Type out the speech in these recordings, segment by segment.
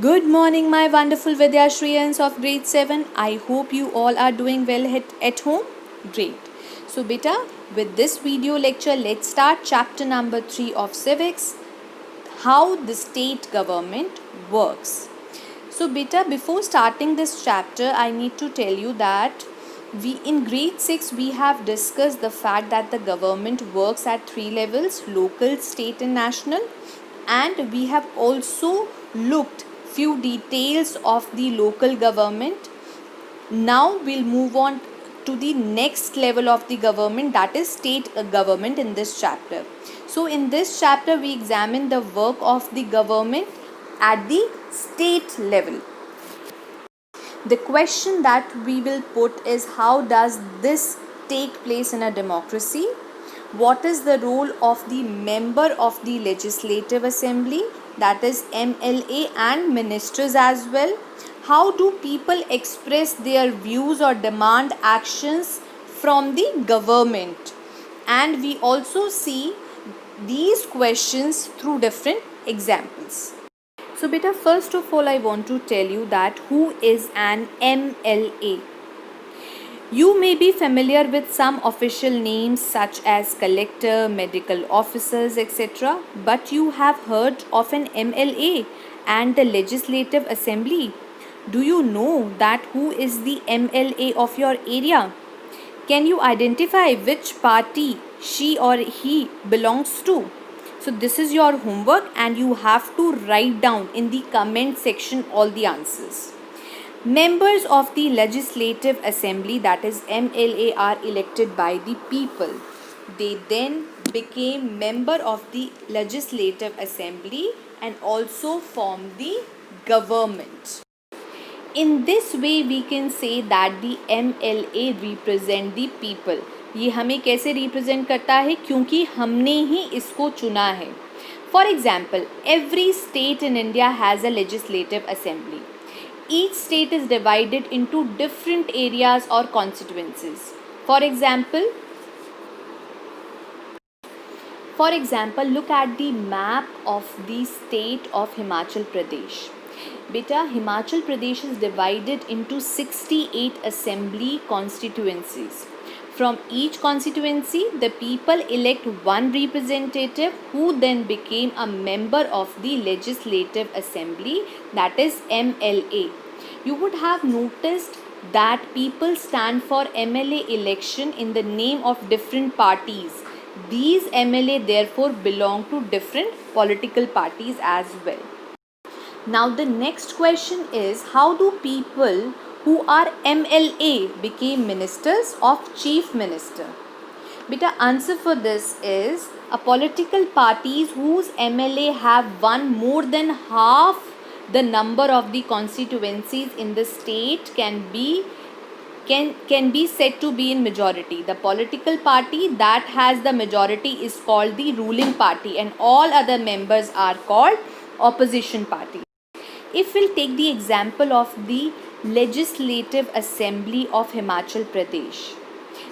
Good morning, my wonderful Vidyashriyans of grade 7. I hope you all are doing well at home. Great. So, beta, with this video lecture, let's start chapter number 3 of civics, how the state government works. So, beta, before starting this chapter, I need to tell you that we in grade 6 we have discussed the fact that the government works at three levels: local, state and national, and we have also looked few details of the local government. Now we'll move on to the next level of the government, that is state government, in this chapter. So in this chapter we examine the work of the government at the state level. The question that we will put is, how does this take place in a democracy? What is the role of the member of the legislative assembly, that is MLA, and ministers as well? How do people express their views or demand actions from the government? And we also see these questions through different examples. So beta, first of all I want to tell you that who is an MLA. You may be familiar with some official names such as collector, medical officers, etc. But you have heard of an MLA and the Legislative Assembly. Do you know that who is the MLA of your area? Can you identify which party she or he belongs to? So this is your homework and you have to write down in the comment section all the answers. Members of the Legislative Assembly, that is MLA, are elected by the people. They then became member of the Legislative Assembly and also form the government. In this way we can say that the MLA represent the people. ये हमें कैसे represent करता है? क्योंकि हमने ही इसको चुना है. For example, every state in India has a legislative assembly. Each state is divided into different areas or constituencies. For example, look at the map of the state of Himachal Pradesh. Beta, Himachal Pradesh is divided into 68 assembly constituencies. From each constituency, the people elect one representative who then became a member of the Legislative Assembly, that is MLA. You would have noticed that people stand for MLA election in the name of different parties. These MLA therefore belong to different political parties as well. Now the next question is, how do people who are MLA became ministers of chief minister? Beta, answer for this is, a political parties whose MLA have won more than half the number of the constituencies in the state can be said to be in majority. The political party that has the majority is called the ruling party and all other members are called opposition party. If we'll take the example of the Legislative Assembly of Himachal Pradesh.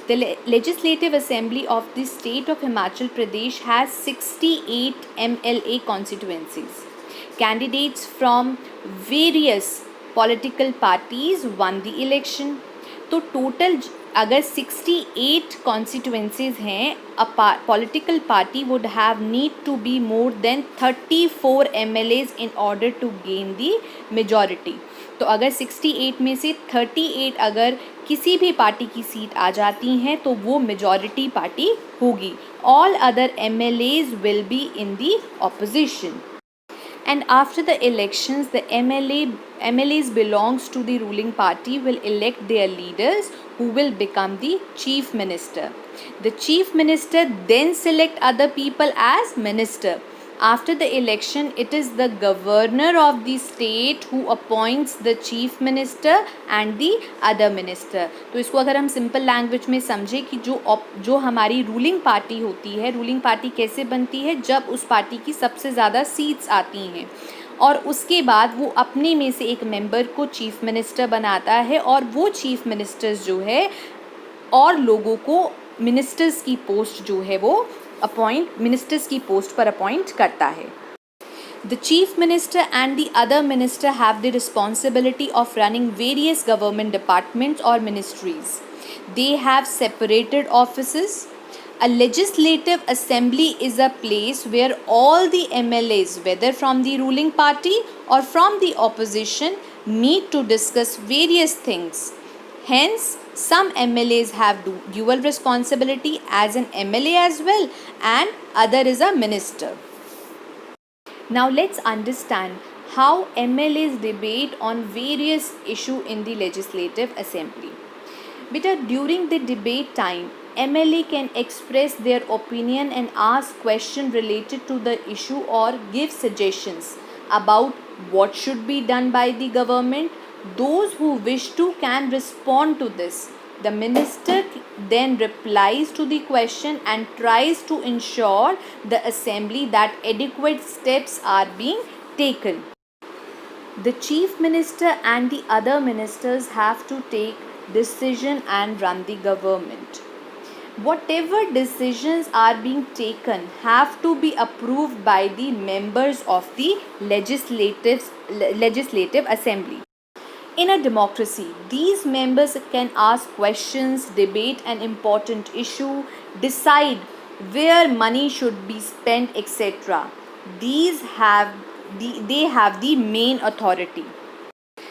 The Legislative Assembly of the state of Himachal Pradesh has 68 MLA constituencies. Candidates from various political parties won the election. तो total अगर 68 constituencies हैं, a political party would have need to be more than 34 MLAs in order to gain the majority. तो अगर 68 में से 38 अगर किसी भी पार्टी की सीट आ जाती हैं तो वो मेजॉरिटी पार्टी होगी. All other MLAs will be in the opposition. And after the elections, the MLAs belongs to the ruling party will elect their leaders who will become the chief minister. The chief minister then select other people as minister. After the election, it is the governor of the state who appoints the chief minister and the other minister. तो इसको अगर हम simple language में समझे कि जो हमारी ruling party होती है, रूलिंग पार्टी कैसे बनती है? जब उस पार्टी की सबसे ज़्यादा सीट्स आती हैं और उसके बाद वो अपने में से एक मेंबर को चीफ मिनिस्टर बनाता है और वो चीफ मिनिस्टर्स जो है और लोगों को मिनिस्टर्स की पोस्ट जो है वो मिनिस्टर्स की पोस्ट पर अपॉइंट करता है. The chief minister and the other minister have the responsibility of running various government departments or ministries. They have separated offices. A legislative assembly is a place where all the MLAs, whether from the ruling party or from the opposition, meet to discuss various things. Hence, some MLAs have dual responsibility as an MLA as well, and other is a minister. Now let's understand how MLAs debate on various issues in the Legislative Assembly. Because during the debate time, MLA can express their opinion and ask questions related to the issue or give suggestions about what should be done by the government. Those who wish to can respond to this. The minister then replies to the question and tries to ensure the assembly that adequate steps are being taken. The chief minister and the other ministers have to take decision and run the government. Whatever decisions are being taken have to be approved by the members of the legislative assembly. In a democracy, these members can ask questions, debate an important issue, decide where money should be spent, etc. They have the main authority.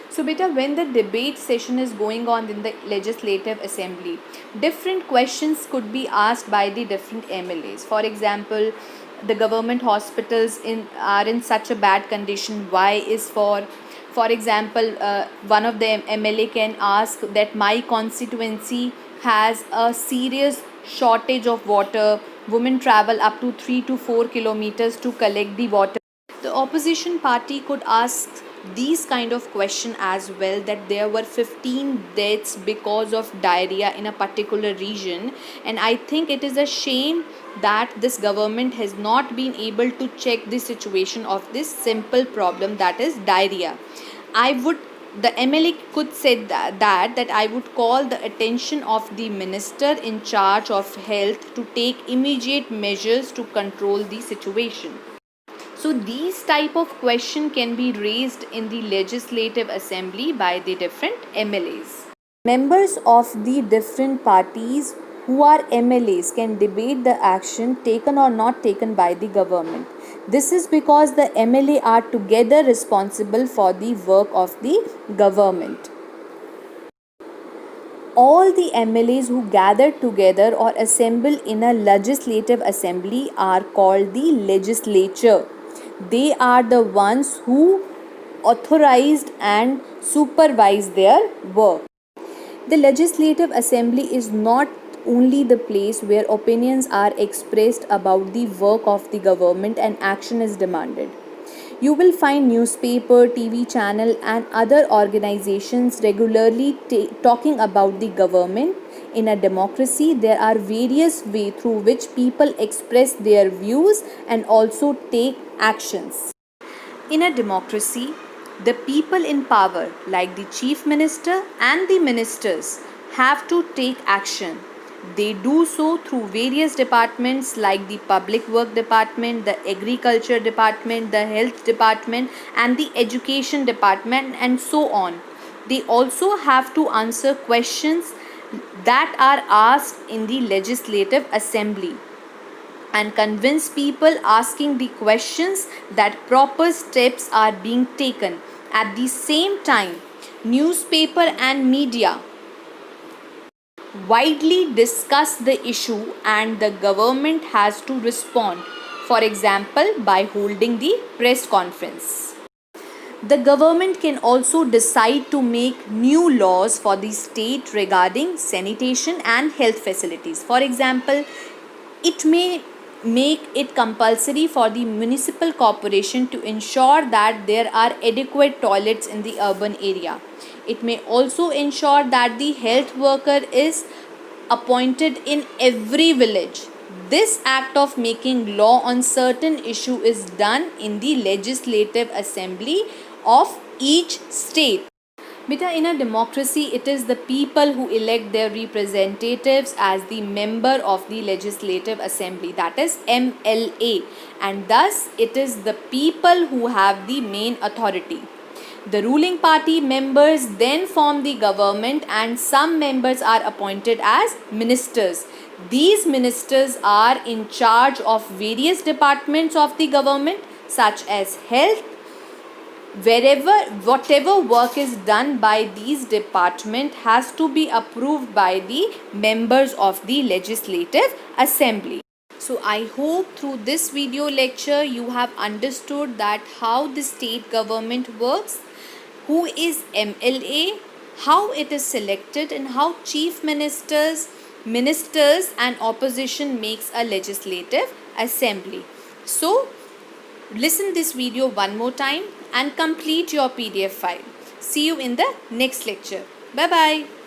So beta, when the debate session is going on in the legislative assembly, different questions could be asked by the different MLAs. For example, the government hospitals are in such a bad condition. Why is for example, one of the MLA can ask that my constituency has a serious shortage of water. Women travel up to 3 to 4 kilometers to collect the water. The opposition party could ask these kind of question as well, that there were 15 deaths because of diarrhea in a particular region, and I think it is a shame that this government has not been able to check the situation of this simple problem, that is diarrhea. The MLA could say that I would call the attention of the minister in charge of health to take immediate measures to control the situation. So these type of question can be raised in the legislative assembly by the different MLAs. Members of the different parties who are MLAs can debate the action taken or not taken by the government. This is because the MLA are together responsible for the work of the government. All the MLAs who gather together or assemble in a legislative assembly are called the legislature. They are the ones who authorized and supervise their work. The legislative assembly is not only the place where opinions are expressed about the work of the government and action is demanded. You will find newspaper, TV channel and other organizations regularly talking about the government. In a democracy, there are various ways through which people express their views and also take actions. In a democracy, the people in power, like the chief minister and the ministers, have to take action. They do so through various departments like the public work department, the agriculture department, the health department and the education department and so on. They also have to answer questions that are asked in the legislative assembly and convince people asking the questions that proper steps are being taken. At the same time, newspaper and media widely discuss the issue and the government has to respond, for example, by holding the press conference. The government can also decide to make new laws for the state regarding sanitation and health facilities. For example, it may make it compulsory for the municipal corporation to ensure that there are adequate toilets in the urban area. It may also ensure that the health worker is appointed in every village. This act of making law on certain issue is done in the legislative assembly of each state. Beta, in a democracy, it is the people who elect their representatives as the member of the Legislative Assembly, that is MLA, and thus it is the people who have the main authority. The ruling party members then form the government, and some members are appointed as ministers. These ministers are in charge of various departments of the government, such as health. Whatever work is done by these department has to be approved by the members of the Legislative Assembly. So I hope through this video lecture you have understood that how the state government works, who is MLA, how it is selected, and how chief ministers and opposition makes a legislative assembly. So listen this video one more time and complete your PDF file. See you in the next lecture. Bye bye.